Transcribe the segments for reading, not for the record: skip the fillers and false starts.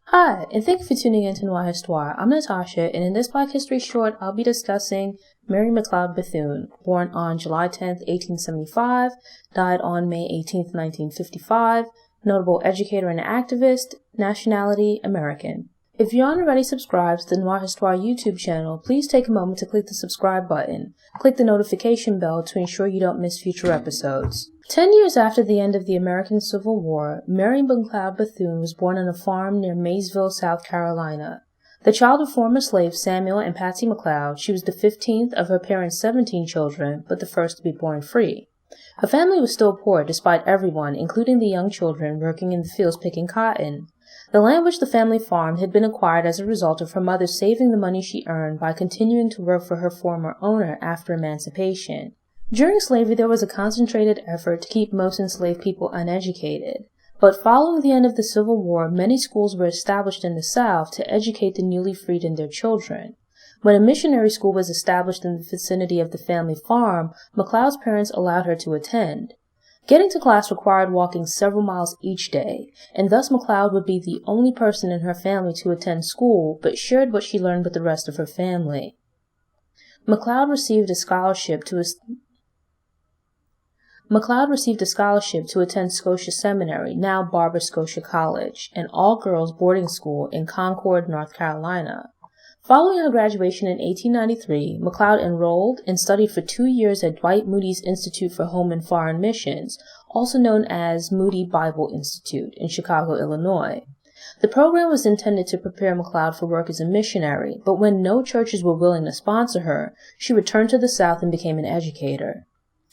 Hi, and thank you for tuning in to Noir Histoire. I'm Natasha, and in this Black History Short, I'll be discussing Mary McLeod Bethune, born on July 10, 1875, died on May 18, 1955, notable educator and activist, nationality, American. If you aren't already subscribed to the Noir Histoire YouTube channel, please take a moment to click the subscribe button. Click the notification bell to ensure you don't miss future episodes. 10 years after the end of the American Civil War, Mary McLeod Bethune was born on a farm near Maysville, South Carolina. The child of former slaves Samuel and Patsy McLeod, she was the 15th of her parents' 17 children, but the first to be born free. Her family was still poor despite everyone, including the young children, working in the fields picking cotton. The land which the family farmed had been acquired as a result of her mother saving the money she earned by continuing to work for her former owner after emancipation. During slavery, there was a concentrated effort to keep most enslaved people uneducated. But following the end of the Civil War, many schools were established in the South to educate the newly freed and their children. When a missionary school was established in the vicinity of the family farm, McLeod's parents allowed her to attend. Getting to class required walking several miles each day, and thus McLeod would be the only person in her family to attend school, but shared what she learned with the rest of her family. McLeod received a scholarship to attend Scotia Seminary, now Barber Scotia College, an all-girls boarding school in Concord, North Carolina. Following her graduation in 1893, McLeod enrolled and studied for 2 years at Dwight Moody's Institute for Home and Foreign Missions, also known as Moody Bible Institute, in Chicago, Illinois. The program was intended to prepare McLeod for work as a missionary, but when no churches were willing to sponsor her, she returned to the South and became an educator.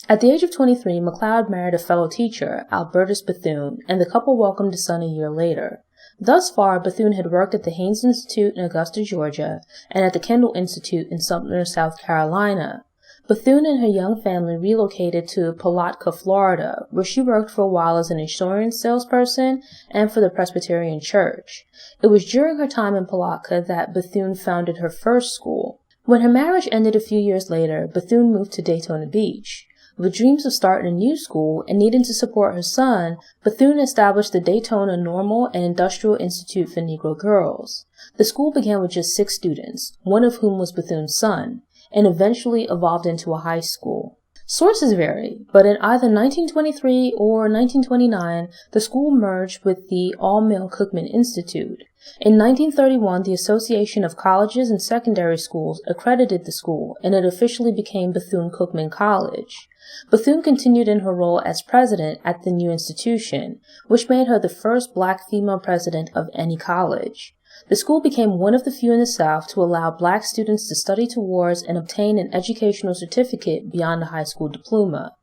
At the age of 23, McLeod married a fellow teacher, Albertus Bethune, and the couple welcomed a son a year later. Thus far, Bethune had worked at the Haynes Institute in Augusta, Georgia, and at the Kendall Institute in Sumter, South Carolina. Bethune and her young family relocated to Palatka, Florida, where she worked for a while as an insurance salesperson and for the Presbyterian Church. It was during her time in Palatka that Bethune founded her first school. When her marriage ended a few years later, Bethune moved to Daytona Beach. With dreams of starting a new school and needing to support her son, Bethune established the Daytona Normal and Industrial Institute for Negro Girls. The school began with just 6 students, one of whom was Bethune's son, and eventually evolved into a high school. Sources vary, but in either 1923 or 1929, the school merged with the all-male Cookman Institute. In 1931, the Association of Colleges and Secondary Schools accredited the school, and it officially became Bethune-Cookman College. Bethune continued in her role as president at the new institution, which made her the first black female president of any college. The school became one of the few in the South to allow black students to study towards and obtain an educational certificate beyond a high school diploma.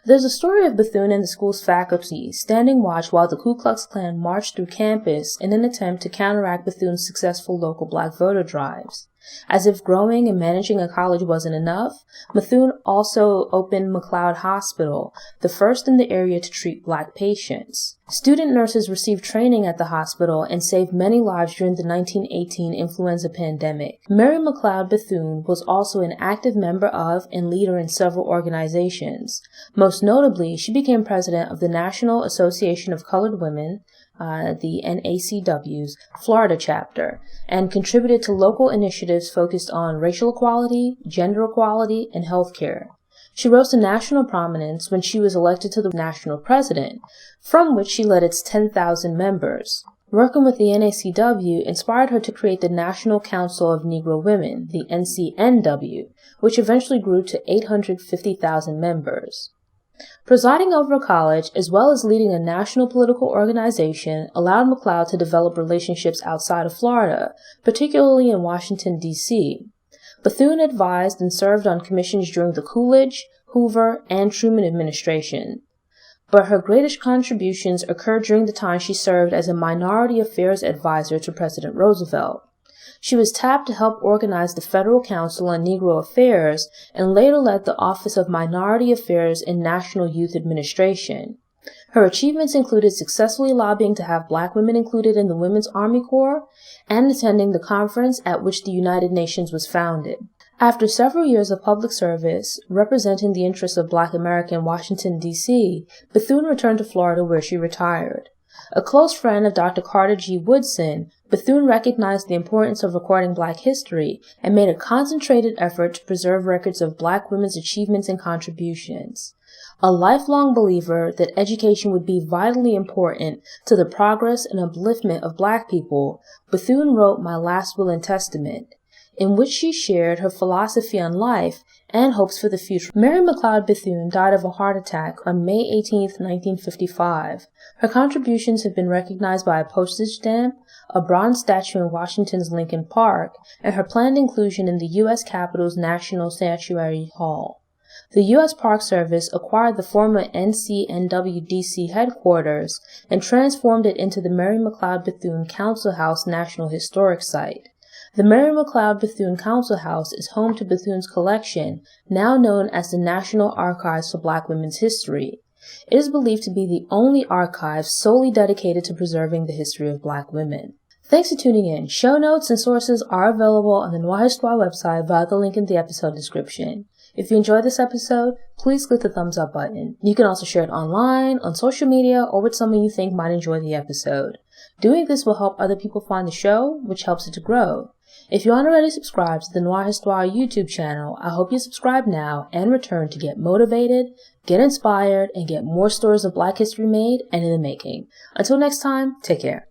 There's a story of Bethune and the school's faculty standing watch while the Ku Klux Klan marched through campus in an attempt to counteract Bethune's successful local black voter drives. As if growing and managing a college wasn't enough, Bethune also opened Mcleod Hospital, the first in the area to treat black patients. Student nurses received training at the hospital and saved many lives during the 1918 influenza pandemic. Mary McLeod Bethune was also an active member of and leader in several organizations. Most notably, she became president of the National Association of Colored Women, the NACW's Florida chapter, and contributed to local initiatives focused on racial equality, gender equality, and healthcare. She rose to national prominence when she was elected to the national president, from which she led its 10,000 members. Working with the NACW inspired her to create the National Council of Negro Women, the NCNW, which eventually grew to 850,000 members. Presiding over a college, as well as leading a national political organization, allowed McLeod to develop relationships outside of Florida, particularly in Washington, D.C. Bethune advised and served on commissions during the Coolidge, Hoover, and Truman administration. But her greatest contributions occurred during the time she served as a minority affairs advisor to President Roosevelt. She was tapped to help organize the Federal Council on Negro Affairs and later led the Office of Minority Affairs in National Youth Administration. Her achievements included successfully lobbying to have black women included in the Women's Army Corps and attending the conference at which the United Nations was founded. After several years of public service, representing the interests of Black America in Washington, D.C., Bethune returned to Florida where she retired. A close friend of Dr. Carter G. Woodson, Bethune recognized the importance of recording Black history and made a concentrated effort to preserve records of Black women's achievements and contributions. A lifelong believer that education would be vitally important to the progress and upliftment of Black people, Bethune wrote My Last Will and Testament, in which she shared her philosophy on life and hopes for the future. Mary McLeod Bethune died of a heart attack on May 18, 1955. Her contributions have been recognized by a postage stamp, a bronze statue in Washington's Lincoln Park, and her planned inclusion in the U.S. Capitol's National Statuary Hall. The U.S. Park Service acquired the former NCNWDC headquarters and transformed it into the Mary McLeod Bethune Council House National Historic Site. The Mary McLeod Bethune Council House is home to Bethune's collection, now known as the National Archives for Black Women's History. It is believed to be the only archive solely dedicated to preserving the history of Black women. Thanks for tuning in. Show notes and sources are available on the Noir Histoire website via the link in the episode description. If you enjoyed this episode, please click the thumbs up button. You can also share it online, on social media, or with someone you think might enjoy the episode. Doing this will help other people find the show, which helps it to grow. If you aren't already subscribed to the Noir Histoire YouTube channel, I hope you subscribe now and return to get motivated, get inspired, and get more stories of Black history made and in the making. Until next time, take care.